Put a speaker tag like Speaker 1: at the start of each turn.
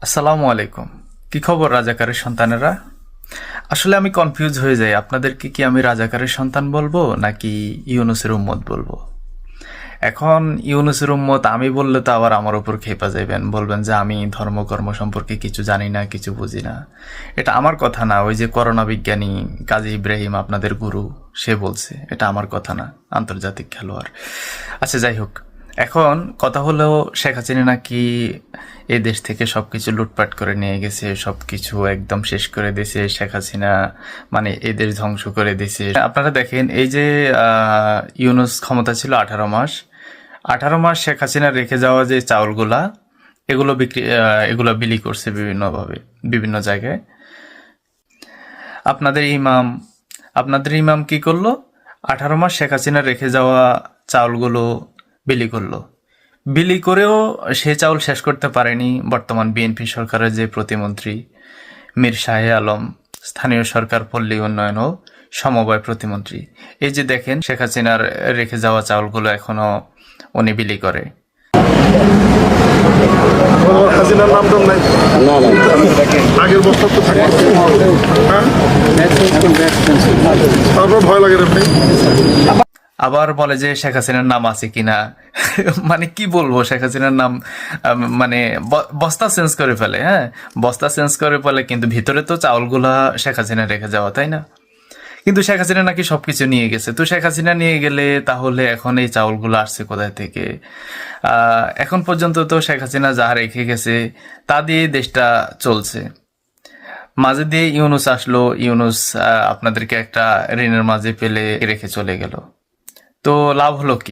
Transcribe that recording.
Speaker 1: আসসালামু আলাইকুম। কি খবর রাজাকারের সন্তানেরা? আসলে আমি কনফিউজ হয়ে যাই, আপনাদেরকে কি আমি রাজাকারের সন্তান বলবো নাকি ইউনুসের উম্মত বলবো। এখন ইউনুসের উম্মত আমি বললে তো আবার আমার উপর খেপা যাবেন, বলবেন যে আমি ধর্মকর্ম সম্পর্কে কিছু জানি না, কিছু বুঝি না। এটা আমার কথা না, ওই যে করোনা বিজ্ঞানী কাজী ইব্রাহিম আপনাদের গুরু, সে বলছে, এটা আমার কথা না, আন্তর্জাতিক খেলোয়াড়। আচ্ছা, যাই হোক, এখন কথা হলো শেখ হাসিনা নাকি এই দেশ থেকে সবকিছু লুটপাট করে নিয়ে গেছে, সবকিছু একদম শেষ করে দিয়েছে শেখ হাসিনা, মানে এই দেশ ধ্বংস করে দিয়েছে। আপনারা দেখেন, এই যে ইউনুস ক্ষমতা ছিল 18 মাস, 18 মাস শেখ হাসিনা রেখে যাওয়া যে চাউলগুলা, এগুলো বিলি করছে বিভিন্নভাবে, বিভিন্ন জায়গায়। আপনাদের ইমাম আপনাদের ইমাম কি করলো? 18 মাস শেখ হাসিনা রেখে যাওয়া চাউলগুলো বিলি করলো। বিলি করেও সে চাউল শেষ করতে পারেনি বর্তমান বিএনপি সরকারের যে প্রতিমন্ত্রী মীর শাহে আলম, স্থানীয় সরকার পল্লী উন্নয়ন ও সমবায় প্রতিমন্ত্রী। এই যে দেখেন, শেখ হাসিনার রেখে যাওয়া চাউলগুলো এখনো উনি বিলি করে।
Speaker 2: হাসিনার নাম টাম নাই,
Speaker 3: না না
Speaker 2: আগের বছর তো থাকে। হ্যাঁ, তারপর ভয় লাগে রে ভাই।
Speaker 1: আবার বলে যে শেখ হাসিনার নাম আছে কিনা। মানে কি বলবো, শেখ হাসিনার নাম মানে বস্তা চেঞ্জ করে ফেলে। হ্যাঁ, বস্তা চেঞ্জ করে ফেলে, কিন্তু ভিতরে তো চাউলগুলা শেখ হাসিনা রেখে যাওয়া, তাই না? কিন্তু শেখ হাসিনা নাকি সবকিছু নিয়ে গেছে। তো শেখ হাসিনা নিয়ে গেলে তাহলে এখন এই চাউলগুলো আসছে কোথায় থেকে? এখন পর্যন্ত তো শেখ হাসিনা যা রেখে গেছে তা দিয়ে দেশটা চলছে। মাঝে দিয়ে ইউনুস আসলো, ইউনুস আপনাদেরকে একটা ঋণের মাঝে পেলে রেখে চলে গেল। তো লাভ হলো কি?